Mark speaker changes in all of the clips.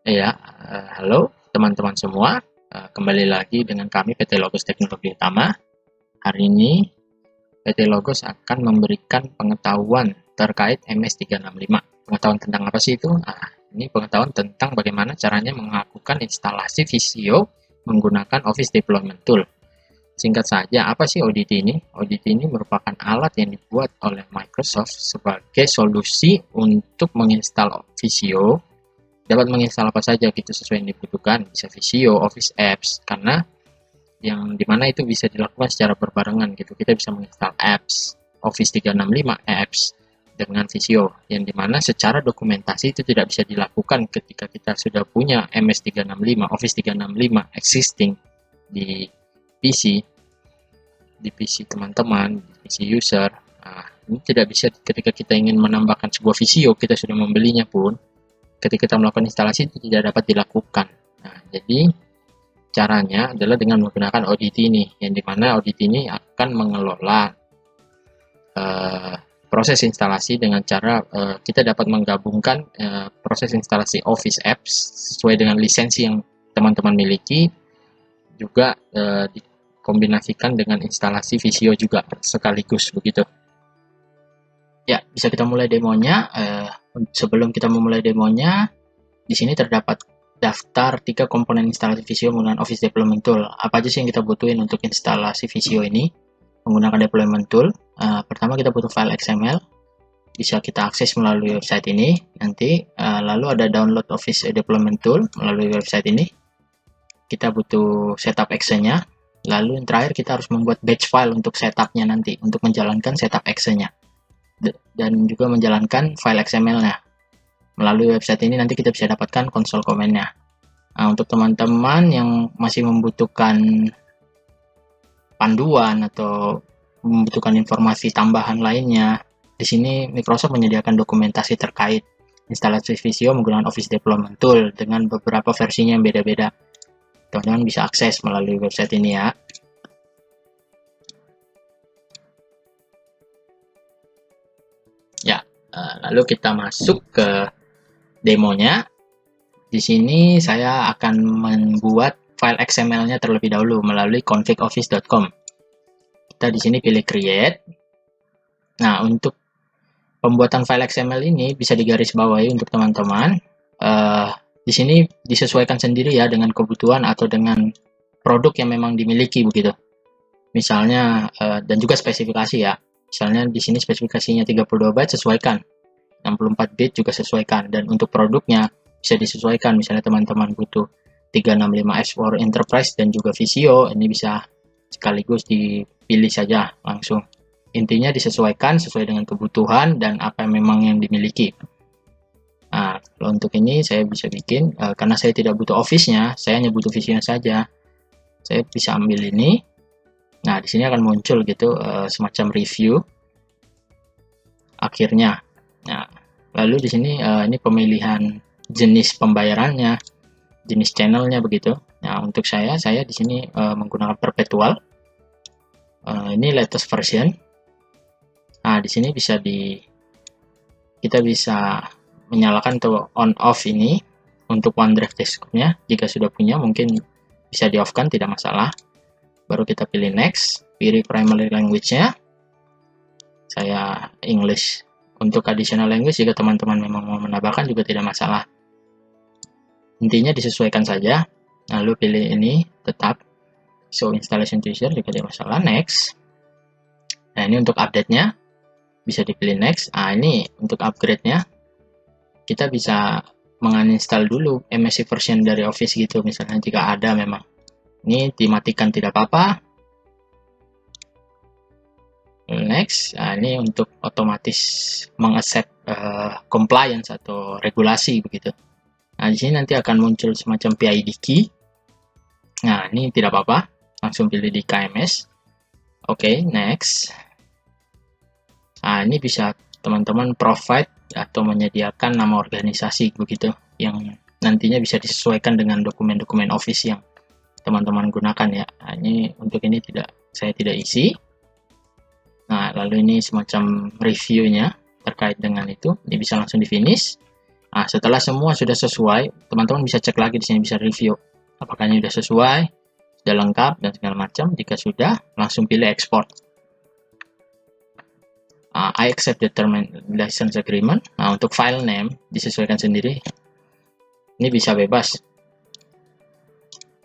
Speaker 1: Ya, halo teman-teman semua. Kembali lagi dengan kami PT Logos Teknologi Utama. Hari ini PT Logos akan memberikan pengetahuan terkait MS365. Pengetahuan tentang apa sih itu? Ini pengetahuan tentang bagaimana caranya melakukan instalasi Visio menggunakan Office Deployment Tool. Singkat saja, apa sih ODT ini? ODT ini merupakan alat yang dibuat oleh Microsoft sebagai solusi untuk menginstal Visio, dapat menginstal apa saja gitu sesuai yang dibutuhkan, bisa Visio, Office Apps, karena yang dimana itu bisa dilakukan secara berbarengan gitu. Kita bisa menginstal apps Office 365 apps dengan Visio, yang dimana secara dokumentasi itu tidak bisa dilakukan ketika kita sudah punya MS 365, Office 365 existing di PC, teman-teman, di PC user. Ini tidak bisa ketika kita ingin menambahkan sebuah Visio, kita sudah membelinya pun, ketika kita melakukan instalasi itu tidak dapat dilakukan. Jadi caranya adalah dengan menggunakan ODT ini, yang dimana ODT ini akan mengelola proses instalasi dengan cara kita dapat menggabungkan proses instalasi Office Apps sesuai dengan lisensi yang teman-teman miliki, juga dikombinasikan dengan instalasi Visio juga sekaligus begitu. Ya, bisa kita mulai demonya. Sebelum kita memulai demonya, di sini terdapat daftar 3 komponen instalasi Visio menggunakan Office Deployment Tool. Apa aja sih yang kita butuhin untuk instalasi Visio ini menggunakan Deployment Tool? Pertama kita butuh file XML, bisa kita akses melalui website ini. Nanti lalu ada download Office Deployment Tool melalui website ini. Kita butuh setup exe-nya. Lalu yang terakhir kita harus membuat batch file untuk setupnya nanti, untuk menjalankan setup exe-nya dan juga menjalankan file XML-nya. Melalui website ini nanti kita bisa dapatkan konsol komennya. Nah, untuk teman-teman yang masih membutuhkan panduan atau membutuhkan informasi tambahan lainnya, di sini Microsoft menyediakan dokumentasi terkait instalasi Visio menggunakan Office Deployment Tool dengan beberapa versinya yang beda-beda. Teman-teman bisa akses melalui website ini ya. Ya, lalu kita masuk ke demonya. Di sini saya akan membuat file XML-nya terlebih dahulu melalui configoffice.com. Kita di sini pilih create. Nah, untuk pembuatan file XML ini bisa digarisbawahi untuk teman-teman. Di sini disesuaikan sendiri ya dengan kebutuhan atau dengan produk yang memang dimiliki begitu. Misalnya dan juga spesifikasi ya. Misalnya di sini spesifikasinya 32 byte sesuaikan. 64 bit juga sesuaikan, dan untuk produknya bisa disesuaikan. Misalnya teman-teman butuh 365 for Enterprise dan juga Visio, ini bisa sekaligus dipilih saja langsung. Intinya disesuaikan sesuai dengan kebutuhan dan apa yang memang yang dimiliki. Nah, kalau untuk ini saya bisa bikin, karena saya tidak butuh Office-nya, saya hanya butuh Visio saja. Saya bisa ambil ini. Nah, di sini akan muncul gitu semacam review akhirnya. Nah, lalu di sini ini pemilihan jenis pembayarannya, jenis channelnya begitu. Nah, untuk saya di sini menggunakan perpetual. Ini latest version. Nah, di sini kita bisa menyalakan atau on off ini untuk OneDrive desktopnya. Jika sudah punya mungkin bisa di off kan, tidak masalah. Baru kita pilih next, pilih primary language-nya. Saya English. Untuk additional language jika teman-teman memang mau menambahkan juga tidak masalah. Intinya disesuaikan saja. Lalu pilih ini tetap show installation to user juga tidak masalah. Next. Nah, ini untuk update-nya bisa dipilih next. Nah, ini untuk upgrade-nya kita bisa menginstall dulu MSI version dari Office gitu, misalnya jika ada memang. Ini dimatikan tidak apa-apa. Next, nah ini untuk otomatis mengaccept compliance atau regulasi begitu. Nah, di sini nanti akan muncul semacam PID key. Nah, ini tidak apa-apa, langsung pilih di KMS. Oke, next. Nah, ini bisa teman-teman provide atau menyediakan nama organisasi begitu, yang nantinya bisa disesuaikan dengan dokumen-dokumen Office yang teman-teman gunakan ya. Nah, ini untuk ini saya tidak isi. Nah, lalu ini semacam reviewnya terkait dengan itu. Ini bisa langsung di finish. Nah, setelah semua sudah sesuai, teman-teman bisa cek lagi di sini, bisa review apakah ini sudah sesuai, sudah lengkap dan segala macam. Jika sudah, langsung pilih export. I accept the term and license agreement. Nah, untuk file name disesuaikan sendiri. Ini bisa bebas.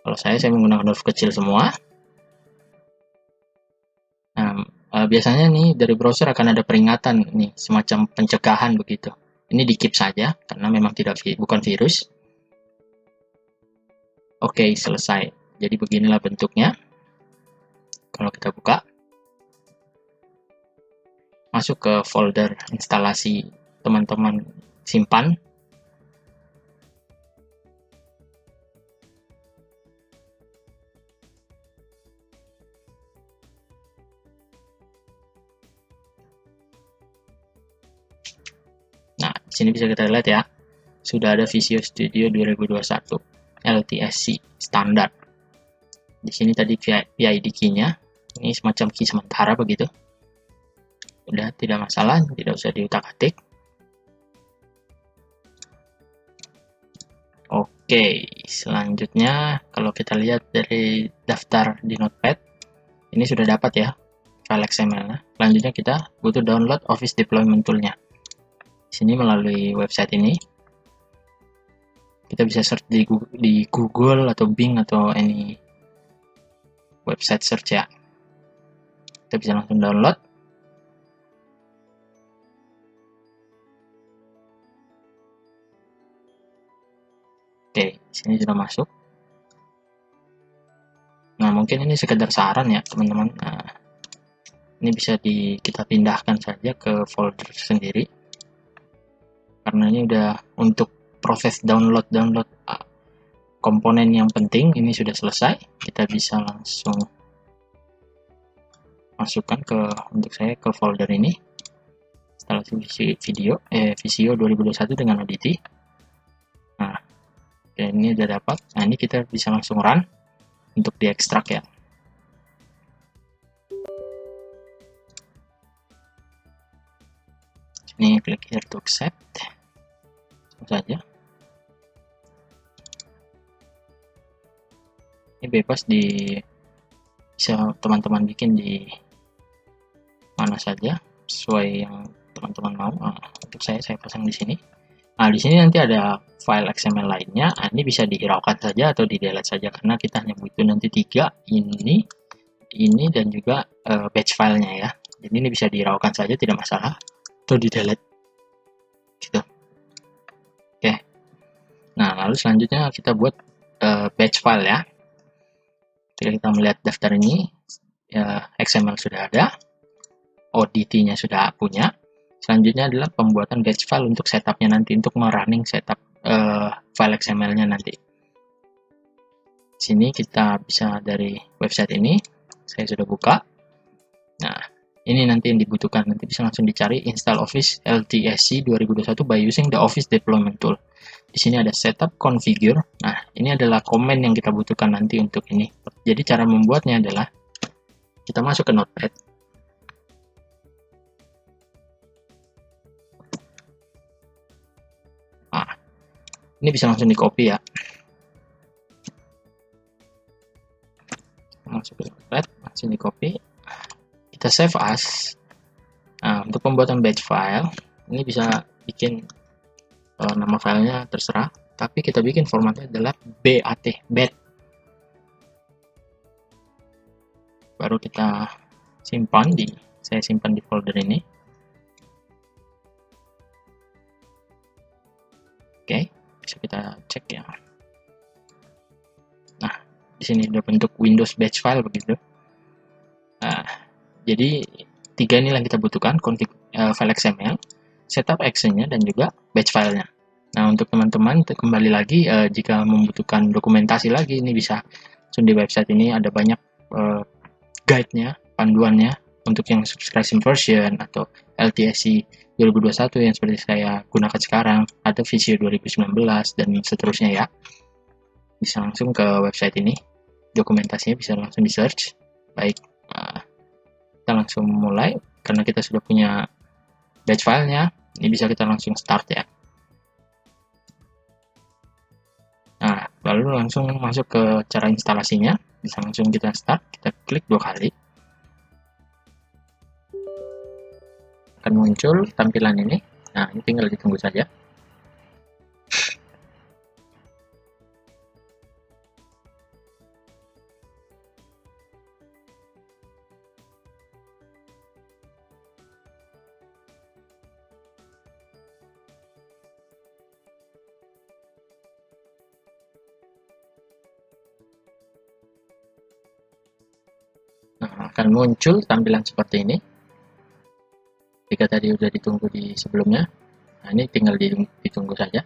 Speaker 1: Kalau saya menggunakan huruf kecil semua. Nah, biasanya nih dari browser akan ada peringatan nih, semacam pencegahan begitu. Ini di keep saja karena memang bukan virus. Oke, selesai. Jadi beginilah bentuknya. Kalau kita buka, masuk ke folder instalasi teman-teman simpan. Nah, di sini bisa kita lihat ya, sudah ada Visual Studio 2021 LTSC standar. Di sini tadi PID key-nya, ini semacam key sementara begitu. Udah, tidak masalah, tidak usah diutak-atik. Oke, selanjutnya kalau kita lihat dari daftar di Notepad, ini sudah dapat ya file XML-nya. Selanjutnya kita butuh download Office Deployment Tool-nya. Di sini melalui website ini, kita bisa search di Google atau Bing atau any website search ya. Kita bisa langsung download. Oke, sini sudah masuk. Nah, mungkin ini sekedar saran ya, teman-teman. Nah, ini bisa kita pindahkan saja ke folder sendiri. Karena ini udah untuk proses download komponen yang penting ini sudah selesai. Kita bisa langsung masukkan untuk saya ke folder ini. Instalasi Visio 2021 dengan Audity. Nah, ini udah dapat. Nah, ini kita bisa langsung run untuk diekstrak ya. Ini klik here to accept. Langsung saja. Ini bebas bisa teman-teman bikin di mana saja sesuai yang teman-teman mau. Nah, untuk saya pasang di sini. Nah, di sini nanti ada file XML lainnya. Nah, ini bisa dihiraukan saja atau di delete saja karena kita hanya butuh nanti 3 ini dan juga batch filenya ya. Jadi ini bisa dihiraukan saja, tidak masalah, atau di delete gitu. Oke. Nah, lalu selanjutnya kita buat batch file ya. Jika kita melihat daftar ini, ya, XML sudah ada, ODT-nya sudah punya. Selanjutnya adalah pembuatan batch file untuk setupnya nanti, untuk merunning setup file XML-nya nanti. Sini kita bisa dari website ini, saya sudah buka. Nah, ini nanti yang dibutuhkan, nanti bisa langsung dicari install Office LTSC 2021 by using the Office Deployment Tool. Di sini ada setup configure. Nah, ini adalah komen yang kita butuhkan nanti untuk ini. Jadi cara membuatnya adalah kita masuk ke Notepad. Nah, ini bisa langsung di copy ya. Masuk ke Notepad, langsung di copy. Kita save as. Nah, untuk pembuatan batch file, ini bisa bikin nama filenya terserah, tapi kita bikin formatnya adalah BAT, bat. Baru kita simpan saya simpan di folder ini. Oke, bisa kita cek ya. Nah, di sini udah bentuk Windows batch file begitu. Nah, jadi 3 inilah yang kita butuhkan, config file XML, setup action-nya, dan juga batch file-nya. Nah, untuk teman-teman kembali lagi, jika membutuhkan dokumentasi lagi, ini bisa langsung di website ini ada banyak guide-nya, panduannya untuk yang subscription version atau LTSC 2021 yang seperti saya gunakan sekarang, atau Visio 2019 dan seterusnya ya. Bisa langsung ke website ini, dokumentasinya bisa langsung di search. Baik, kita langsung mulai karena kita sudah punya batch filenya. Ini bisa kita langsung start ya. lalu langsung masuk ke cara instalasinya. Bisa langsung kita start, kita klik 2 kali. Akan muncul tampilan ini. Nah, ini tinggal ditunggu saja. Nah, akan muncul tampilan seperti ini. Jika tadi sudah ditunggu di sebelumnya, nah ini tinggal ditunggu saja.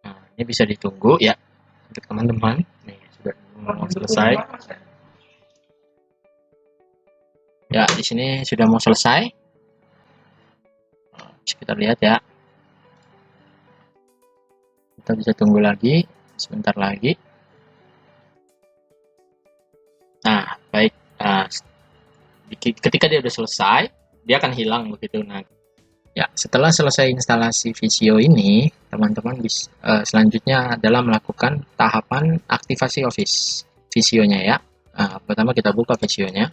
Speaker 1: Nah, ini bisa ditunggu ya untuk teman-teman. Nih sudah mau selesai. Ya, di sini sudah mau selesai. Kita lihat ya. Kita bisa tunggu lagi sebentar lagi. Nah, baik. Ketika dia sudah selesai, dia akan hilang begitu. Nah, ya setelah selesai instalasi Visio ini, teman-teman bisa selanjutnya adalah melakukan tahapan aktivasi Office Visionya ya. Nah, pertama kita buka Visionya,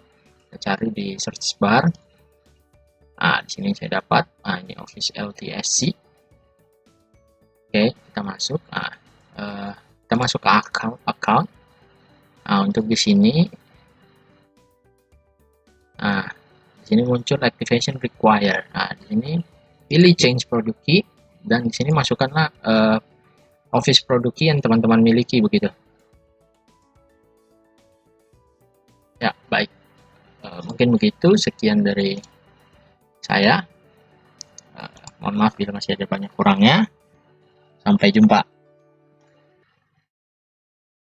Speaker 1: kita cari di search bar. Nah, di sini saya dapat. Nah, ini Office LTSC. Oke, kita masuk. Nah, kita masuk ke account. Nah, untuk di sini. Nah, di sini muncul activation required. Nah, di sini pilih change product key dan di sini masukkanlah Office product key yang teman-teman miliki begitu. Ya, baik. Mungkin begitu. Sekian dari saya. Mohon maaf bila masih ada banyak kurangnya. Sampai jumpa.